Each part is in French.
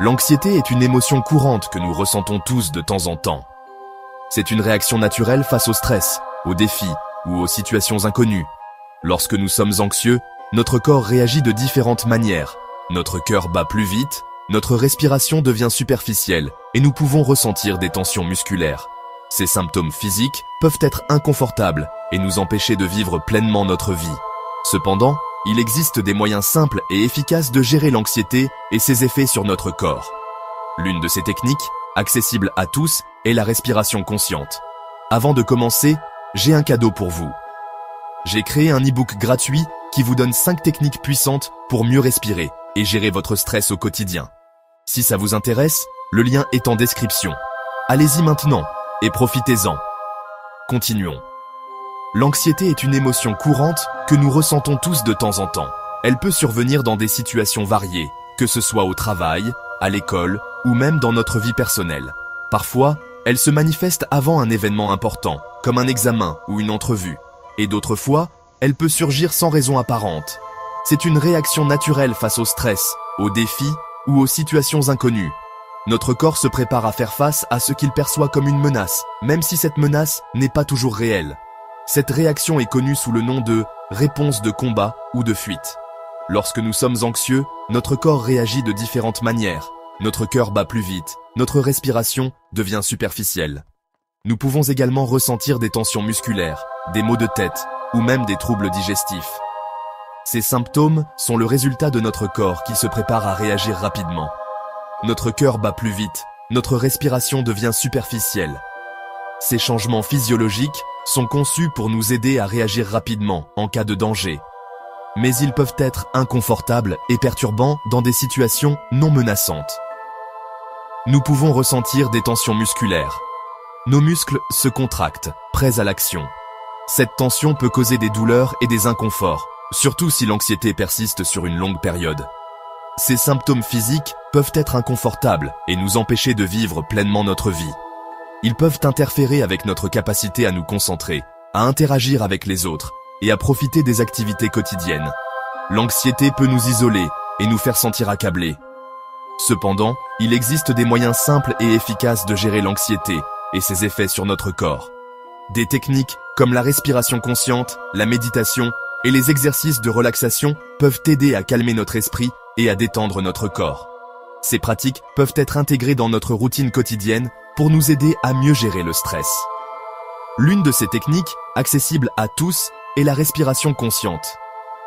L'anxiété est une émotion courante que nous ressentons tous de temps en temps. C'est une réaction naturelle face au stress, aux défis ou aux situations inconnues. Lorsque nous sommes anxieux, notre corps réagit de différentes manières. Notre cœur bat plus vite, notre respiration devient superficielle et nous pouvons ressentir des tensions musculaires. Ces symptômes physiques peuvent être inconfortables et nous empêcher de vivre pleinement notre vie. Cependant, il existe des moyens simples et efficaces de gérer l'anxiété et ses effets sur notre corps. L'une de ces techniques, accessible à tous, est la respiration consciente. Avant de commencer, j'ai un cadeau pour vous. J'ai créé un e-book gratuit qui vous donne 5 techniques puissantes pour mieux respirer et gérer votre stress au quotidien. Si ça vous intéresse, le lien est en description. Allez-y maintenant et profitez-en. Continuons. L'anxiété est une émotion courante que nous ressentons tous de temps en temps. Elle peut survenir dans des situations variées, que ce soit au travail, à l'école ou même dans notre vie personnelle. Parfois, elle se manifeste avant un événement important, comme un examen ou une entrevue. Et d'autres fois, elle peut surgir sans raison apparente. C'est une réaction naturelle face au stress, aux défis ou aux situations inconnues. Notre corps se prépare à faire face à ce qu'il perçoit comme une menace, même si cette menace n'est pas toujours réelle. Cette réaction est connue sous le nom de réponse de combat ou de fuite. Lorsque nous sommes anxieux, notre corps réagit de différentes manières. Notre cœur bat plus vite, notre respiration devient superficielle. Nous pouvons également ressentir des tensions musculaires, des maux de tête ou même des troubles digestifs. Ces symptômes sont le résultat de notre corps qui se prépare à réagir rapidement. Notre cœur bat plus vite, notre respiration devient superficielle. Ces changements physiologiques sont conçus pour nous aider à réagir rapidement en cas de danger. Mais ils peuvent être inconfortables et perturbants dans des situations non menaçantes. Nous pouvons ressentir des tensions musculaires. Nos muscles se contractent, prêts à l'action. Cette tension peut causer des douleurs et des inconforts, surtout si l'anxiété persiste sur une longue période. Ces symptômes physiques peuvent être inconfortables et nous empêcher de vivre pleinement notre vie. Ils peuvent interférer avec notre capacité à nous concentrer, à interagir avec les autres et à profiter des activités quotidiennes. L'anxiété peut nous isoler et nous faire sentir accablés. Cependant, il existe des moyens simples et efficaces de gérer l'anxiété et ses effets sur notre corps. Des techniques comme la respiration consciente, la méditation et les exercices de relaxation peuvent aider à calmer notre esprit et à détendre notre corps. Ces pratiques peuvent être intégrées dans notre routine quotidienne pour nous aider à mieux gérer le stress. L'une de ces techniques, accessible à tous, est la respiration consciente.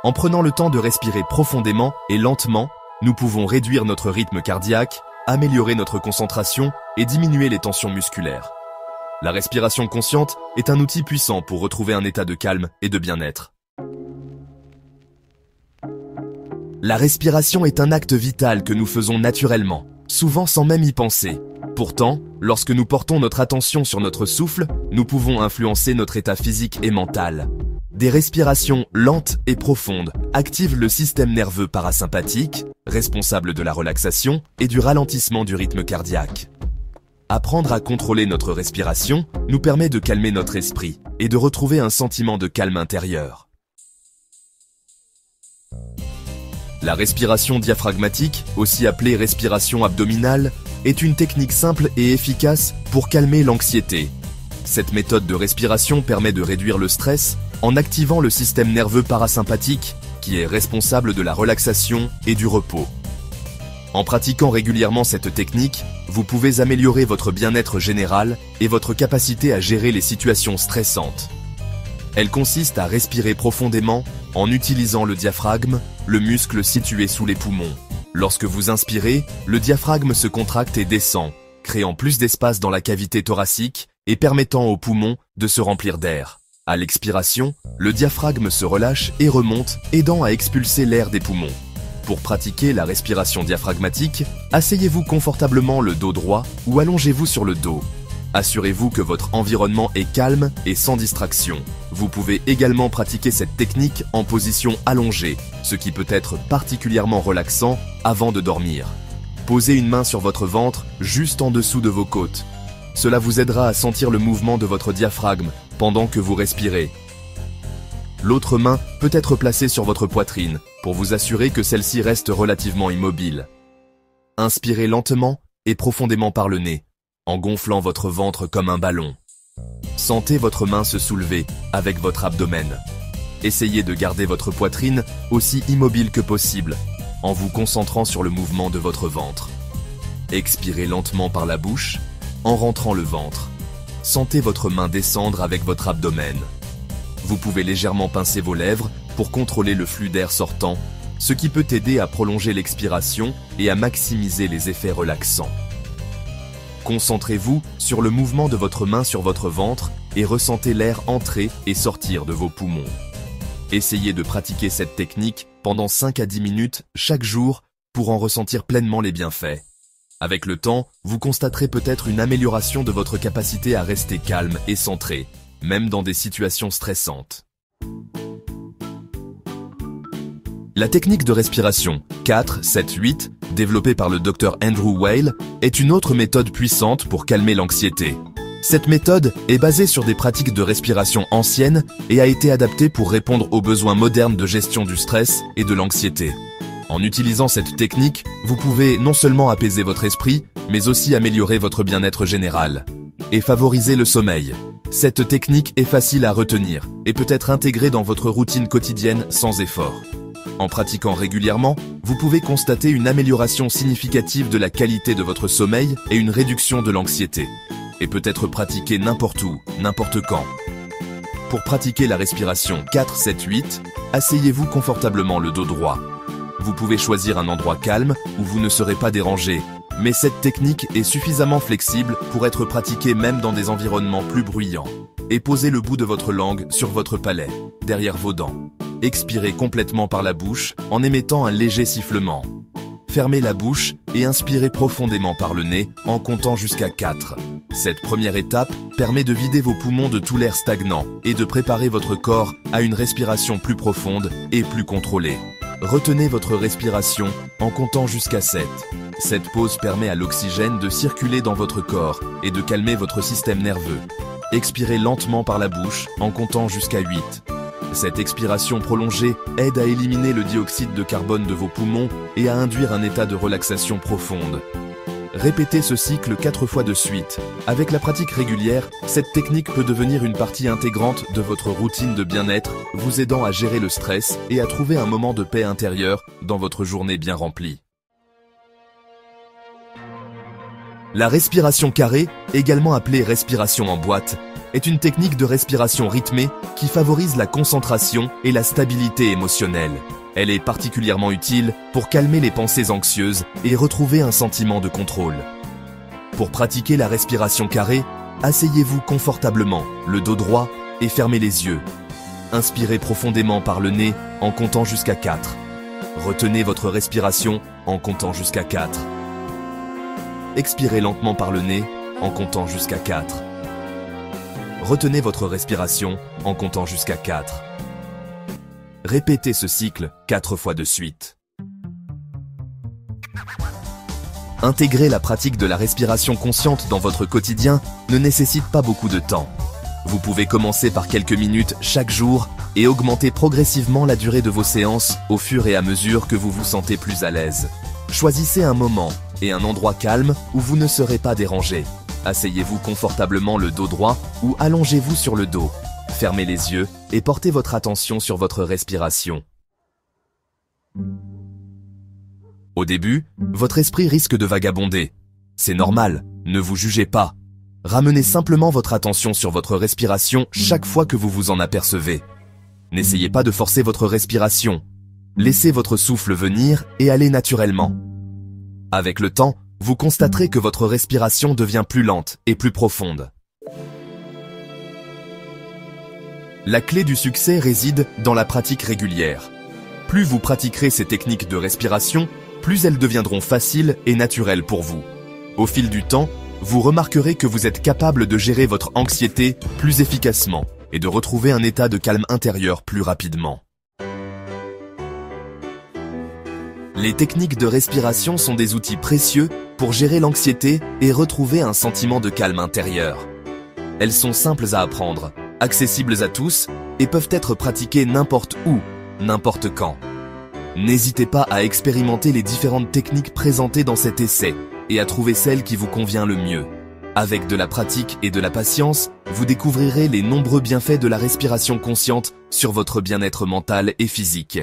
En prenant le temps de respirer profondément et lentement, nous pouvons réduire notre rythme cardiaque, améliorer notre concentration et diminuer les tensions musculaires. La respiration consciente est un outil puissant pour retrouver un état de calme et de bien-être. La respiration est un acte vital que nous faisons naturellement, souvent sans même y penser. Pourtant, lorsque nous portons notre attention sur notre souffle, nous pouvons influencer notre état physique et mental. Des respirations lentes et profondes activent le système nerveux parasympathique, responsable de la relaxation et du ralentissement du rythme cardiaque. Apprendre à contrôler notre respiration nous permet de calmer notre esprit et de retrouver un sentiment de calme intérieur. La respiration diaphragmatique, aussi appelée respiration abdominale, est une technique simple et efficace pour calmer l'anxiété. Cette méthode de respiration permet de réduire le stress en activant le système nerveux parasympathique qui est responsable de la relaxation et du repos. En pratiquant régulièrement cette technique, vous pouvez améliorer votre bien-être général et votre capacité à gérer les situations stressantes. Elle consiste à respirer profondément en utilisant le diaphragme, le muscle situé sous les poumons. Lorsque vous inspirez, le diaphragme se contracte et descend, créant plus d'espace dans la cavité thoracique et permettant aux poumons de se remplir d'air. À l'expiration, le diaphragme se relâche et remonte, aidant à expulser l'air des poumons. Pour pratiquer la respiration diaphragmatique, asseyez-vous confortablement le dos droit ou allongez-vous sur le dos. Assurez-vous que votre environnement est calme et sans distraction. Vous pouvez également pratiquer cette technique en position allongée, ce qui peut être particulièrement relaxant avant de dormir. Posez une main sur votre ventre, juste en dessous de vos côtes. Cela vous aidera à sentir le mouvement de votre diaphragme pendant que vous respirez. L'autre main peut être placée sur votre poitrine pour vous assurer que celle-ci reste relativement immobile. Inspirez lentement et profondément par le nez, en gonflant votre ventre comme un ballon. Sentez votre main se soulever avec votre abdomen. Essayez de garder votre poitrine aussi immobile que possible, en vous concentrant sur le mouvement de votre ventre. Expirez lentement par la bouche, en rentrant le ventre. Sentez votre main descendre avec votre abdomen. Vous pouvez légèrement pincer vos lèvres pour contrôler le flux d'air sortant, ce qui peut aider à prolonger l'expiration et à maximiser les effets relaxants. Concentrez-vous sur le mouvement de votre main sur votre ventre et ressentez l'air entrer et sortir de vos poumons. Essayez de pratiquer cette technique pendant 5 à 10 minutes chaque jour pour en ressentir pleinement les bienfaits. Avec le temps, vous constaterez peut-être une amélioration de votre capacité à rester calme et centré, même dans des situations stressantes. La technique de respiration 4-7-8, développée par le Dr Andrew Weil, est une autre méthode puissante pour calmer l'anxiété. Cette méthode est basée sur des pratiques de respiration anciennes et a été adaptée pour répondre aux besoins modernes de gestion du stress et de l'anxiété. En utilisant cette technique, vous pouvez non seulement apaiser votre esprit, mais aussi améliorer votre bien-être général et favoriser le sommeil. Cette technique est facile à retenir et peut être intégrée dans votre routine quotidienne sans effort. En pratiquant régulièrement, vous pouvez constater une amélioration significative de la qualité de votre sommeil et une réduction de l'anxiété. Et peut être pratiquée n'importe où, n'importe quand. Pour pratiquer la respiration 4-7-8, asseyez-vous confortablement le dos droit. Vous pouvez choisir un endroit calme où vous ne serez pas dérangé, mais cette technique est suffisamment flexible pour être pratiquée même dans des environnements plus bruyants. Et posez le bout de votre langue sur votre palais, derrière vos dents. Expirez complètement par la bouche en émettant un léger sifflement. Fermez la bouche et inspirez profondément par le nez en comptant jusqu'à 4. Cette première étape permet de vider vos poumons de tout l'air stagnant et de préparer votre corps à une respiration plus profonde et plus contrôlée. Retenez votre respiration en comptant jusqu'à 7. Cette pause permet à l'oxygène de circuler dans votre corps et de calmer votre système nerveux. Expirez lentement par la bouche en comptant jusqu'à 8. Cette expiration prolongée aide à éliminer le dioxyde de carbone de vos poumons et à induire un état de relaxation profonde. Répétez ce cycle 4 fois de suite. Avec la pratique régulière, cette technique peut devenir une partie intégrante de votre routine de bien-être, vous aidant à gérer le stress et à trouver un moment de paix intérieure dans votre journée bien remplie. La respiration carrée, également appelée respiration en boîte, est une technique de respiration rythmée qui favorise la concentration et la stabilité émotionnelle. Elle est particulièrement utile pour calmer les pensées anxieuses et retrouver un sentiment de contrôle. Pour pratiquer la respiration carrée, asseyez-vous confortablement, le dos droit, et fermez les yeux. Inspirez profondément par le nez en comptant jusqu'à 4. Retenez votre respiration en comptant jusqu'à 4. Expirez lentement par le nez en comptant jusqu'à 4. Retenez votre respiration en comptant jusqu'à 4. Répétez ce cycle 4 fois de suite. Intégrer la pratique de la respiration consciente dans votre quotidien ne nécessite pas beaucoup de temps. Vous pouvez commencer par quelques minutes chaque jour et augmenter progressivement la durée de vos séances au fur et à mesure que vous vous sentez plus à l'aise. Choisissez un moment et un endroit calme où vous ne serez pas dérangé. Asseyez-vous confortablement le dos droit ou allongez-vous sur le dos. Fermez les yeux et portez votre attention sur votre respiration. Au début, votre esprit risque de vagabonder. C'est normal, ne vous jugez pas. Ramenez simplement votre attention sur votre respiration chaque fois que vous vous en apercevez. N'essayez pas de forcer votre respiration. Laissez votre souffle venir et aller naturellement. Avec le temps, vous constaterez que votre respiration devient plus lente et plus profonde. La clé du succès réside dans la pratique régulière. Plus vous pratiquerez ces techniques de respiration, plus elles deviendront faciles et naturelles pour vous. Au fil du temps, vous remarquerez que vous êtes capable de gérer votre anxiété plus efficacement et de retrouver un état de calme intérieur plus rapidement. Les techniques de respiration sont des outils précieux pour gérer l'anxiété et retrouver un sentiment de calme intérieur. Elles sont simples à apprendre, accessibles à tous et peuvent être pratiquées n'importe où, n'importe quand. N'hésitez pas à expérimenter les différentes techniques présentées dans cet essai et à trouver celle qui vous convient le mieux. Avec de la pratique et de la patience, vous découvrirez les nombreux bienfaits de la respiration consciente sur votre bien-être mental et physique.